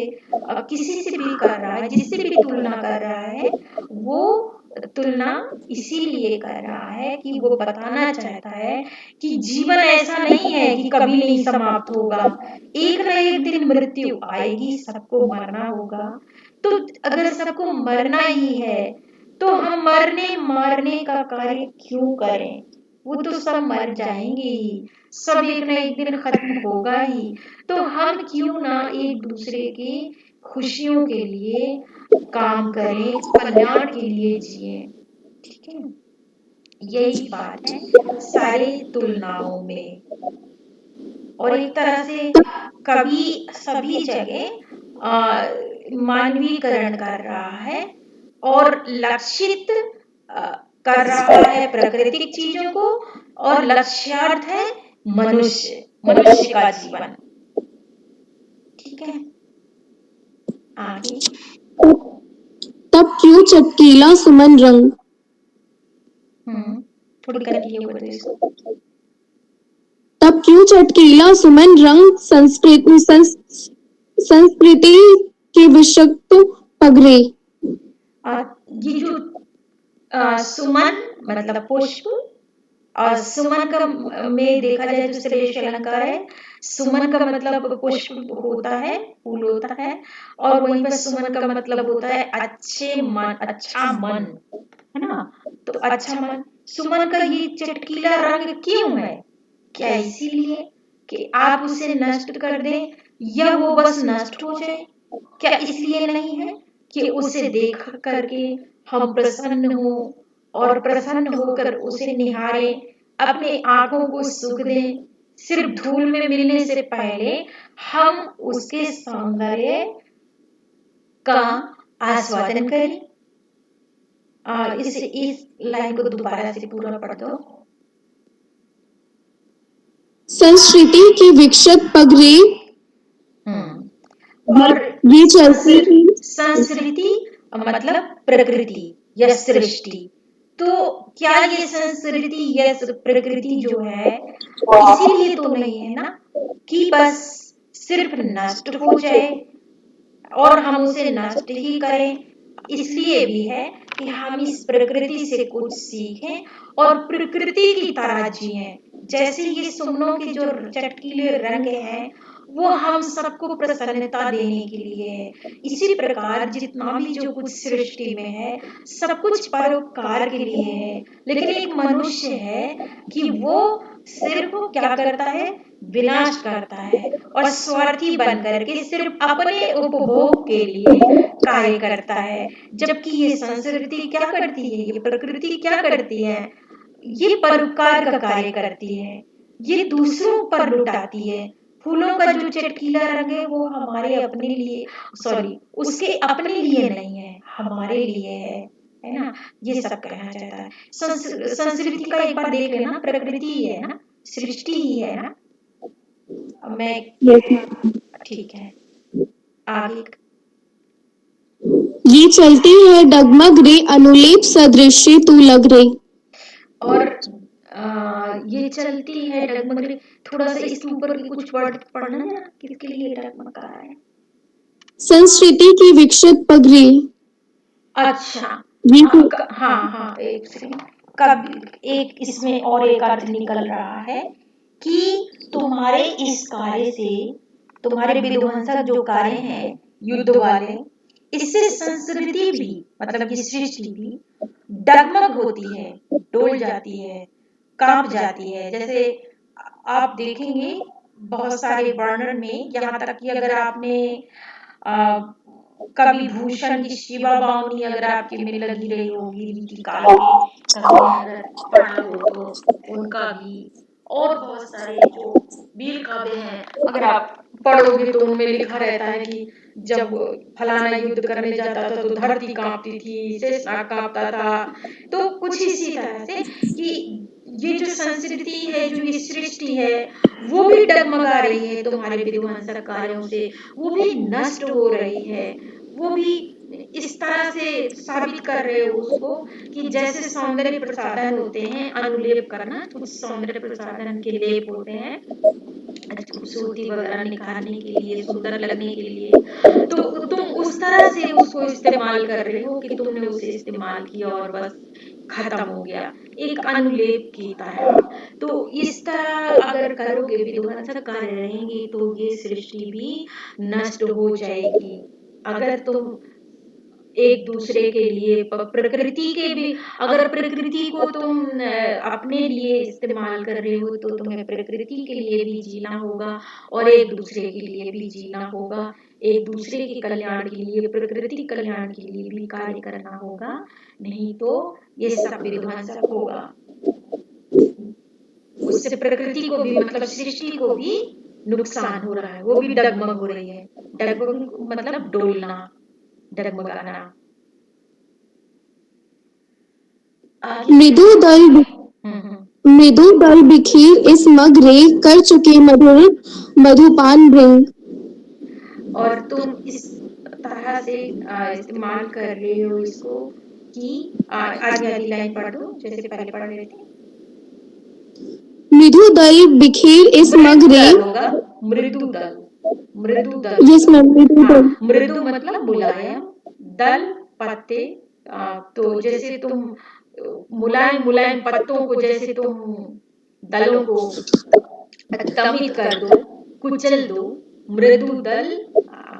किसी से भी कर रहा है, जिससे भी तुलना कर रहा है, वो तुलना इसीलिए कर रहा है कि वो बताना चाहता है कि जीवन ऐसा नहीं है कि कभी नहीं समाप्त होगा, एक न एक दिन मृत्यु आएगी, सबको मरना होगा। तो अगर सबको मरना ही है तो हम मरने मारने का कार्य क्यों करें? वो तो सब मर जाएंगे ही, सब एक न एक दिन खत्म होगा ही। तो हम क्यों ना एक दूसरे की खुशियों के लिए काम करें, कल्याण के लिए जिए। ठीक है, यही बात है सारे तुलनाओं में। और एक तरह से कवि सभी जगह मानवीकरण कर रहा है और लक्षित कर रहा है प्राकृतिक चीजों को, और लक्ष्यार्थ है मनुष्य, मनुष्य का जीवन। ठीक है, आगे। तब क्यों चटकीला सुमन रंग, थोड़ी कंटिन्यू कर दो इसको। तब क्यों चटकीला सुमन रंग संस्कृति के विषक्त पगरे। ये जो सुमन मतलब पुष्प, और सुमन का में देखा जाए तो श्रेष्ठ अलंकार है। सुमन का मतलब पुष्प होता है, फूल होता है, और वहीं पर सुमन का मतलब होता है अच्छे मन, अच्छा मन, है ना। तो अच्छा मन, सुमन का ये चटकीला रंग क्यों है? क्या इसीलिए कि आप उसे नष्ट कर दें या वो बस नष्ट हो जाए? क्या इसलिए नहीं है कि उसे देख करके हम प्रसन्न हो, और प्रसन्न होकर उसे निहारें, अपने आंखों को सुख दें, सिर्फ धूल में मिलने से पहले हम उसके सौंदर्य का आस्वादन करें। इस लाइन को दोबारा से पूरा पढ़ दो। संस्कृति की विकसित पगरे, और ये चलती संस्कृति मतलब प्रकृति या सृष्टि। तो क्या ये संस्कृति या प्रकृति जो है इसीलिए तो नहीं है ना कि बस सिर्फ नष्ट हो जाए और हम उसे नष्ट ही करें। इसलिए भी है कि हम इस प्रकृति से कुछ सीखें और प्रकृति की तरह जिएं। जैसे ये सुमनों के जो चटकीले रंग हैं वो हम सबको प्रसन्नता देने के लिए है। इसी प्रकार जितना भी जो कुछ सृष्टि में है सब कुछ परोपकार के लिए है। लेकिन एक मनुष्य है कि वो सिर्फ क्या करता है, विनाश करता है, और स्वार्थी बन करके सिर्फ अपने उपभोग के लिए कार्य करता है। जबकि ये संस्कृति क्या करती है, ये प्रकृति क्या करती है, ये परोपकार का कार्य करती है, ये दूसरों पर लुटाती है। फूलों का जो चटकीला रंग है वो हमारे अपने लिए, सॉरी उसके अपने लिए नहीं है, हमारे लिए है ना। ये सब कहना चाहता है। संस्कृति का एक बार देख लेना, प्रकृति ही है ना, सृष्टि ही है ना। मैं ठीक है, आगे। ये चलती है डगमग रे, अनुलेप सदृश्य तू लग रे। और ये चलती है डगमग रे, थोड़ा सा इसके ऊपर के कुछ वर्ड पढ़ना ना, किसके लिए डगमगा रहा है। संस्कृति की विकसित पगरे, अच्छा, हाँ हाँ, एक सेकंड। कब एक इसमें और एक अर्थ निकल रहा है कि तुम्हारे इस कार्य से, तुम्हारे विध्वंसक जो कार्य हैं युद्ध वाले, इससे संस्कृति भी मतलब ये सृष्टि भी डगमग होती है, डोल जाती है, कांप जाती है। जैसे आप देखेंगे बहुत सारे वर्णन में, यहाँ तक कि अगर आपने कवि भूषण की शिवा बावनी अगर आपके में लगी रही होगी, रीति काल के कवियां अगर पढ़ा हो तो उनका भी, और बहुत सारे जो वीर काव्य हैं अगर आप पढ़ोगे तो उनमें लिखा रहता है कि जब फलाना युद्ध करने जाता था तो धरती कांपती थी, शेषनाग कांपता था। तो कुछ इसी तरह से कि ये जो संस्कृति है, जो ये सृष्टि है, वो भी डगमगा रही है तुम्हारे विध्वंसक कार्यों से, वो भी नष्ट हो रही है, वो भी इस तरह से साबित कर रहे हो उसको कि जैसे सौंदर्य प्रसाधन होते हैं, अनुलेप करना, कुछ सौंदर्य प्रसाधन के लेप होते हैं खूबसूरती वगैरह निखारने के लिए, सुंदर लगने के लिए, तो तुम उस तरह से उस उसको इस्तेमाल कर रहे हो कि तुमने उसे इस्तेमाल किया और बस खत्म हो गया, एक अनुलेप की तरह। तो इस तरह अगर करोगे, विध्वंसक कार्य रहेंगे, तो ये सृष्टि भी नष्ट हो जाएगी। अगर तुम एक दूसरे के लिए प्रकृति के भी, अगर प्रकृति को तुम अपने लिए इस्तेमाल कर रहे हो, तो तुम्हें प्रकृति के लिए भी जीना होगा और एक दूसरे के लिए भी जीना होगा। एक दूसरे के कल्याण के लिए, प्रकृति कल्याण के लिए भी कार्य करना होगा, नहीं तो ये सब विध्वंसक होगा। उससे प्रकृति को भी, मतलब सृष्टि को भी नुकसान हो रहा है, वो भी डगमग हो रही है। डगमग मतलब डोलना, डगमगाना। आगे मृदु दल मृदु दल बिखिर इस मग रे कर चुके मधुर मधुपान भृंग। और तुम इस तरह से इस्तेमाल कर रहे हो इसको कि आधी आधी लाइन पढ़ दो जैसे पहले पढ़ रहे थे। मृदु दल बिखिर इस मग मृदु रे। दल होगा, मृदु दल, मृदु दल यस मैम, मृदु हाँ, दल। मृदु मतलब मुलायम, दल पत्ते। तो जैसे तुम मुलायम मुलायम पत्तों को जैसे तुम दलों को तमित कर दो, कुचल दो, मृदु दल।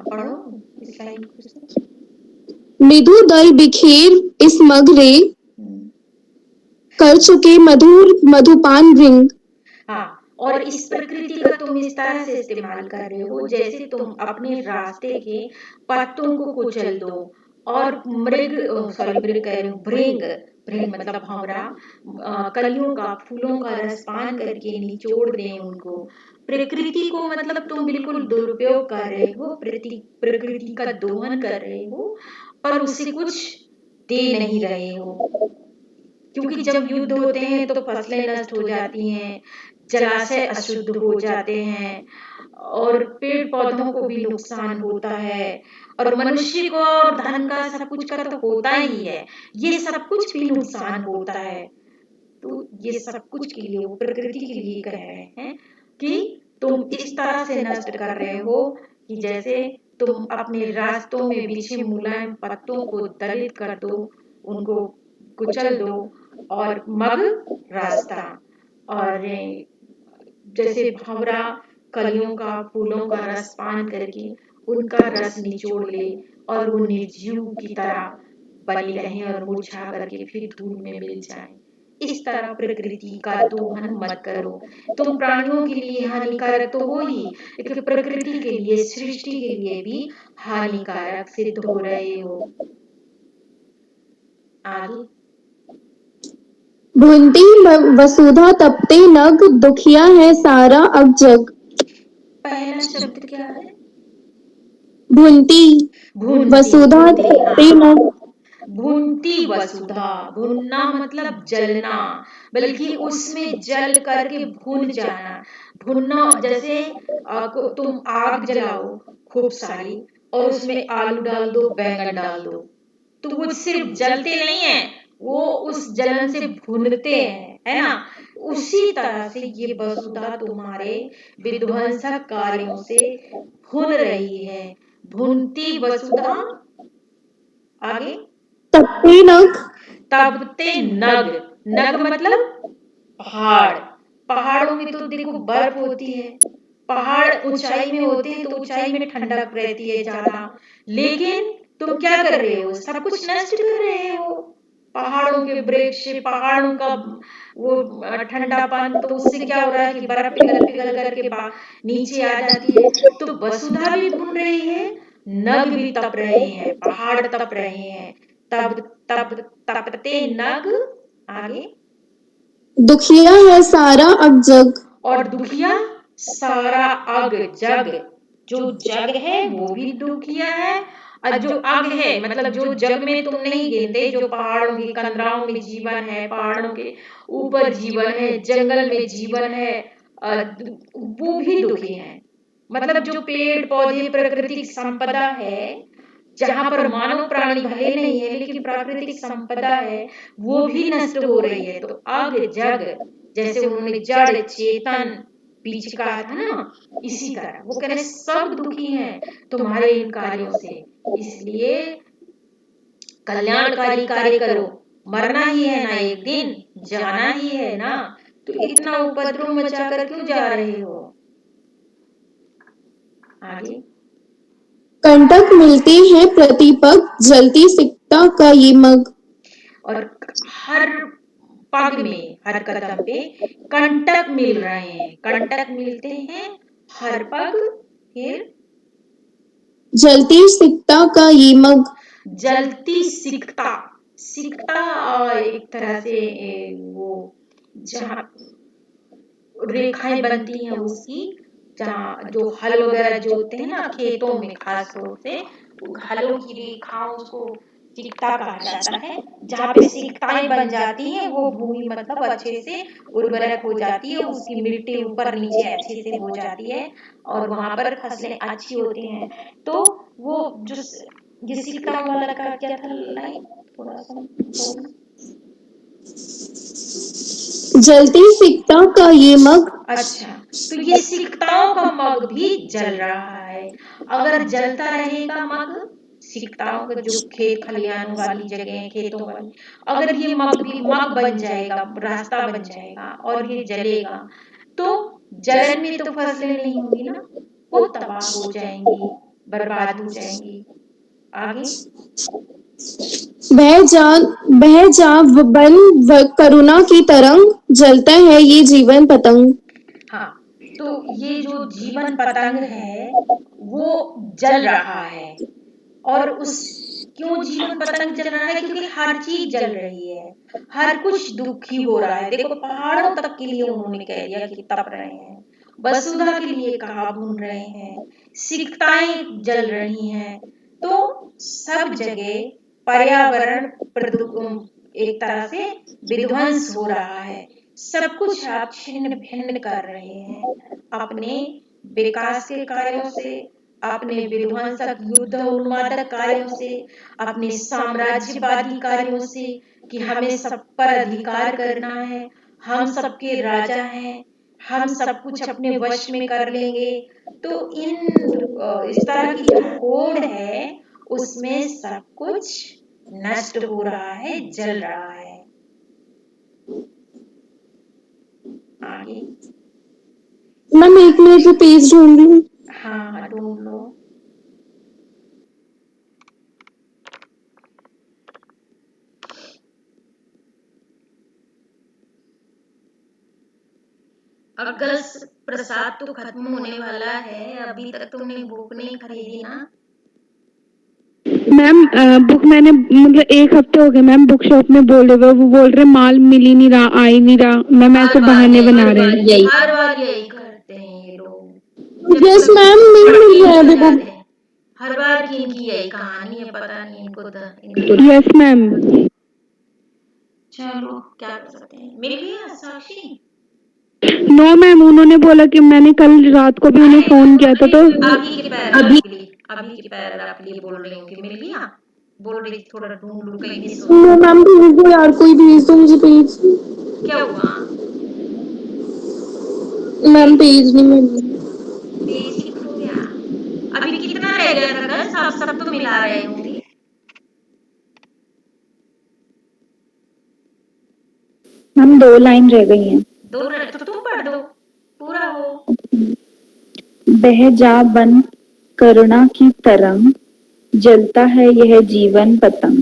पढ़ो इस लाइन को फिर से। मृदु दल बिखेर इस मग रे हम्म। कर चुके मधुर मधुपान भृंग। हाँ, और इस प्रकृति का तुम इस तरह से इस्तेमाल कर रहे हो जैसे तुम अपने रास्ते के पत्तों को कुचल दो और मृग, सॉरी मृग कह रही हूँ, भृंग, भृंग मतलब भंवरा, कलियों का, फूलों का रस पान करके निचोड़ दें उनको। प्रकृति को मतलब तुम बिल्कुल दुरुपयोग कर रहे हो, प्रकृति का दोहन कर रहे हो, पर उसे कुछ दे नहीं रहे हो। क्योंकि जब युद्ध होते हैं तो फसलें नष्ट हो जाती हैं, जलाशय अशुद्ध हो जाते हैं, और पेड़ पौधों को भी नुकसान होता है, और मनुष्य को और धन का, सब कुछ का तो होता ही है, ये सब कुछ भी नुकसान होता है। तो ये सब कुछ के लिए वो प्रकृति के लिए कह रहे हैं कि तुम इस तरह से नष्ट कर रहे हो कि जैसे तुम अपने रास्तों में बिछे मुलायम पत्तों को दलित कर दो, उनको कुचल दो, और मग रास्ता, और जैसे भंवरा कलियों का, फूलों का रस पान करके उनका रस निचोड़ ले और वो निर्जीव की तरह बनी रहे और मुरझा करके फिर धूल में मिल जाए। इस तरह प्रकृति का दोहन मत करो। तुम प्राणियों के लिए हानिकारक तो हो ही, लेकिन प्रकृति के लिए, सृष्टि के लिए भी हानिकारक सिद्ध हो रहे हो। आगे भुंती वसुधा तपते नग दुखिया है सारा अब जग। पहला शब्द क्या है? भुंती भूनती, वसुधा भूनती तपते हाँ, नग। भूनती वसुधा, भूनना मतलब जलना, बल्कि उसमें जल करके भून जाना। भूनना जैसे तुम आग जलाओ खूब सारी और उसमें आलू डाल दो, बैंगन डाल दो, तो वो सिर्फ जलते नहीं है, वो उस जलन से भूनते हैं, है ना। उसी तरह से ये वसुधा तुम्हारे विध्वंसक कार्यों से भून रही है। भूनती वसुधा। आगे तपते नग। तबते नग, नग मतलब पहाड़। पहाड़ों में तो देखो बर्फ होती है, पहाड़ ऊंचाई में होते हैं तो ऊंचाई में ठंडक रहती है ज्यादा, लेकिन तुम क्या कर रहे हो, सब कुछ नष्ट कर रहे हो। पहाड़ों के वृक्ष, पहाड़ों का वो ठंडापन, तो उससे क्या हो रहा है कि बर्फ पिघल पिघल करके नीचे आ जाती है। तो वसुधा भी भून रही है, नग भी तप रहे हैं, पहाड़ तप रहे हैं। तब तब तपते नग। आगे दुखिया है सारा अब जग। और दुखिया सारा अग जग, जो जग है वो भी दुखिया है, और जो अग है मतलब जो जग में तुम नहीं गिनते, जो पहाड़ों की कंदराओं में जीवन है, पहाड़ों के ऊपर जीवन है, जंगल में जीवन है, वो भी दुखी है। मतलब जो पेड़ पौधे प्राकृतिक संपदा है, जहां पर मानव प्राणी भले नहीं है लेकिन प्राकृतिक संपदा है, वो भी नष्ट हो रही है। तो अग जग, जैसे उन्होंने जड़ चेतन बीच कहा था ना, इसी तरह वो कह रहे सब दुखी हैं तुम्हारे इन कार्यों से। इसलिए कल्याणकारी कार्य करो, मरना ही है ना एक दिन, जाना ही है ना, तो इतना उपद्रव मचाकर क्यों जा रहे हो? आगे। कंटक मिलते हैं प्रतिपग, जलती सिकता का ये मग। और हर पग में, हर कदम पे कंटक मिल रहे हैं, कंटक मिलते हैं हर पग। फिर जलती सिकता का ये मग। जलती सिकता, सिकता एक तरह से वो जहाँ रेखाएं बनती हैं उसकी, जहाँ जो हल वगैरह जोतते हैं ना खेतों में, खास तौर से तो हलों की रेखाओं उसको सिकता कहा जाता है। जहाँ पे सिकताएं बन जाती हैं वो भूमि मतलब अच्छे से उर्वरक हो जाती है, उसकी मिट्टी ऊपर नीचे अच्छे से हो जाती है और वहां पर फसलें अच्छी होती हैं। तो वो जो ये सिकताओं वाला का क्या था लाइन, थोड़ा सा बोलना। जलती सिकता का ये मग। अच्छा, तो ये सिकताओं का मग भी जल रहा है। अगर जलता रहेगा मग, सिकताओं का जो खेत खलिहानों वाली जगह है, खेतों वाली, अगर ये मग भी मग बन जाएगा, रास्ता बन जाएगा और ये जलेगा, तो जलन में तो फसलें नहीं होंगी ना, वो तबाह हो जाएंगी, बर्बाद हो जाएंगी। आगे। बह जा बन करुणा की तरंग, जलता है ये जीवन पतंग। हाँ, तो ये जो जीवन पतंग है वो जल रहा है। और उस क्यों जीवन पतंग जल रहा है? क्योंकि हर चीज जल रही है, हर कुछ दुखी हो रहा है। देखो पहाड़ों तक के लिए उन्होंने कह दिया कि तप रहे हैं, वसुधा के लिए कहा भून रहे हैं, सिकताएं जल रही हैं। तो सब जगह पर्यावरण एक तरह से विध्वंस हो रहा है। सब कुछ आप छिन्न भिन्न कर रहे हैं अपने विकास के कार्यों से, अपने विध्वंसक युद्ध उन्मादक कार्यों से, अपने साम्राज्यवादी कार्यों से कि हमें सब पर अधिकार करना है, हम सबके राजा हैं, हम सब कुछ अपने वश में कर लेंगे। तो इस तरह की जो होड़ है उसमें सब कुछ नष्ट हो रहा है, जल रहा है। आगे। मैम 1 मिनट में पेज ढूंढ लूं। हाँ, ढूंढ लो। अगस्त प्रसाद तो खत्म होने वाला है, अभी तक तुमने बुक नहीं खरीदी ना? मैम बुक मैंने मतलब 1 हफ्ते हो गए मैम बुक शॉप में बोले हुए, वो बोल रहे माल मिल ही नहीं रहा, आ ही नहीं रहा। मैम ऐसे बहाने बना रहे हैं। हर बार यही करते हैं ये लोग, जब यस मैम नहीं मिल रहा है अभी बुक। हर बार की इनकी यही कहानी है, पता नहीं इनको तो यस मैम। चलो क्या कर सकते हैं। मिल गया साक्षी? नो मैम, उन्होंने बोला कि मैंने कल रात को भी उन्हें फोन किया था तो अभी के पैराग्राफ के लिए, अभी के पैराग्राफ के लिए बोल रही हूँ कि मिल गया, बोल रही थी थोड़ा ढूंढ लूं कहीं मिस हो। नो मैम भेज दो यार, कोई भेज दो मुझे पेज। क्या हुआ? मैम पेज नहीं मिल रहा। पेज ही खो गया? अभी कितना रह गया था गस? आप सब तो मिला रहे होंगे। मैम 2 लाइन रह गई हैं। तो तुम पढ़ दो, पूरा हो। बह जा बन करुणा की तरंग, जलता है यह जीवन पतंग।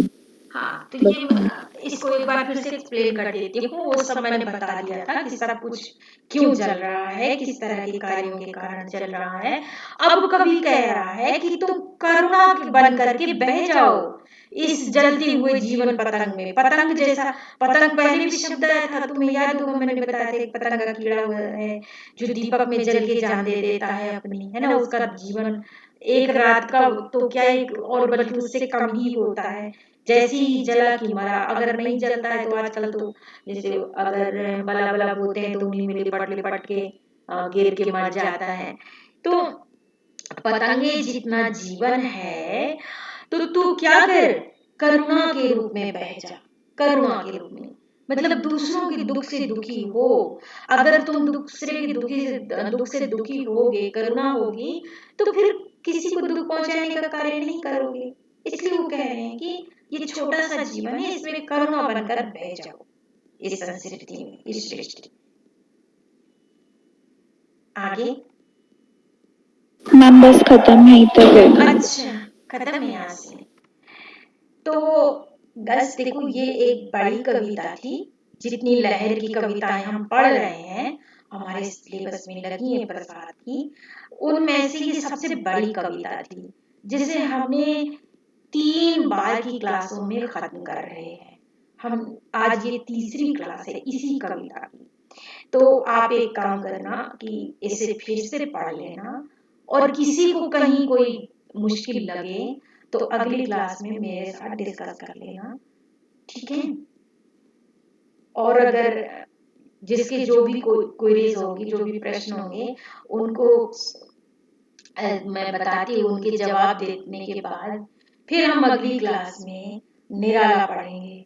हाँ, तो ये इसको एक बार फिर से एक्सप्लेन कर देती हूँ। वो सब मैंने बता दिया था कि सब कुछ क्यों चल रहा है, किस तरह के कार्यों के कारण चल रहा है। अब कवि कह रहा है कि तुम करुणा के बन करके बह जाओ इस जलते हुए जीवन पतंग में। पतंग जैसा, पतंग पहले भी शब्द आया था, तुम्हें याद होगा मैंने बताया था, एक पतंग का कीड़ा हुआ है जो दीपक में जल के जान दे देता है अपनी, है ना, उसका जीवन एक रात का तो क्या, एक और बल्कि उससे कम ही होता है। जैसे ही जला कि मरा, अगर नहीं जलता है तो आजकल तो जैसे अगर बला बला बोलते हैं तो उन्हीं में लिपट लिपट के गिर के मर जाता है। तो पतंगे जितना जीवन है, तो तू क्या कर, करुणा के रूप में बह जा, करुणा के रूप में मतलब दूसरों के दुख से दुखी हो। अगर तुम दूसरे के दुख से दुखी होगे, करुणा होगी, तो फिर किसी को दुख पहुंचाने का कार्य नहीं करोगे। इसलिए वो कह रहे हैं कि ये छोटा सा जीवन है, इसमें करुणा बनकर बह जाओ इस संस्कृति में, इस सृष्टि। आगे मैम बस खत्म यहीं तक है। अच्छा, खत्म है यहाँ से। तो बस देखो, ये एक बड़ी कविता थी। जितनी लहर की कविताएं हम पढ़ रहे हैं, हमारे सिलेबस में लगी है प्रसाद की, उनमें से ये सबसे बड़ी कविता थी, जिसे हमने 3 बार की क्लासों में खत्म कर रहे हैं। हम आज ये तीसरी क्लास है इसी कविता की। तो आप एक काम करना कि इसे फिर से पढ़ लेना, और किसी को कहीं कोई मुश्किल लगे तो अगली क्लास में मेरे साथ डिस्कस कर लेना, ठीक है? और अगर जिसके जो भी क्वेरीज होगी, जो भी प्रश्न होंगे, उनको मैं बताती हूँ, उनके जवाब देने के बाद फिर हम अगली क्लास में निराला पढ़ेंगे।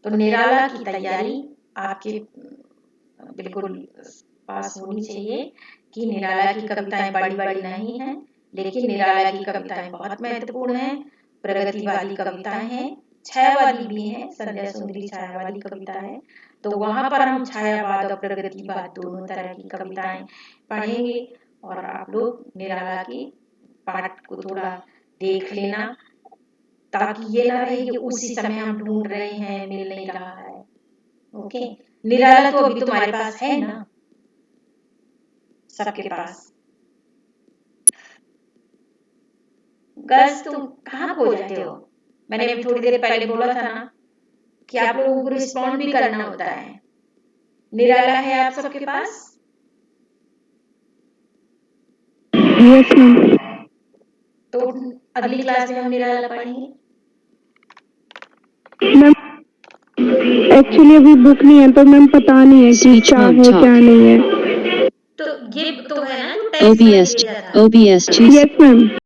तो निराला की तैयारी आपके बिल्कुल पास होनी चाहिए कि निराला की कविताएं बड़ी बड़ी नहीं हैं, लेकिन निराला की कविताएं बहुत महत्वपूर्ण हैं, प्रगतिवादी कविताएं हैं, छायावादी भी हैं, संध्या सुंदरी छायावादी कविता है। तो वहां पर हम छायावाद और प्रगतिवाद दोनों तरह की कविताएं पढ़ेंगे, और आप लोग निराला की पाठ को थोड़ा देख लेना, ताकि ये ना रहे कि उसी समय हम ढूंढ रहे हैं, मिल नहीं रहा है। ओके, निराला तो अभी तुम्हारे पास है ना, सबके पास। गर्ल्स, तुम कहाँ खो जाते हो? मैंने अभी थोड़ी देर पहले बोला था ना कि आप लोगों को रिस्पॉन्ड भी करना होता है। निराला है आप सबके पास? Yes ma'am. तो अगली क्लास में हम निराला पढ़ेंगे। मैम एक्चुअली अभी बुक नहीं है, तो मैम पता नहीं है कि Speech क्या mode है talk. क्या नहीं है। तो ये तो है ना जो टेक्स्ट में OBS, भेजा था। OBS 2. Yes ma'am.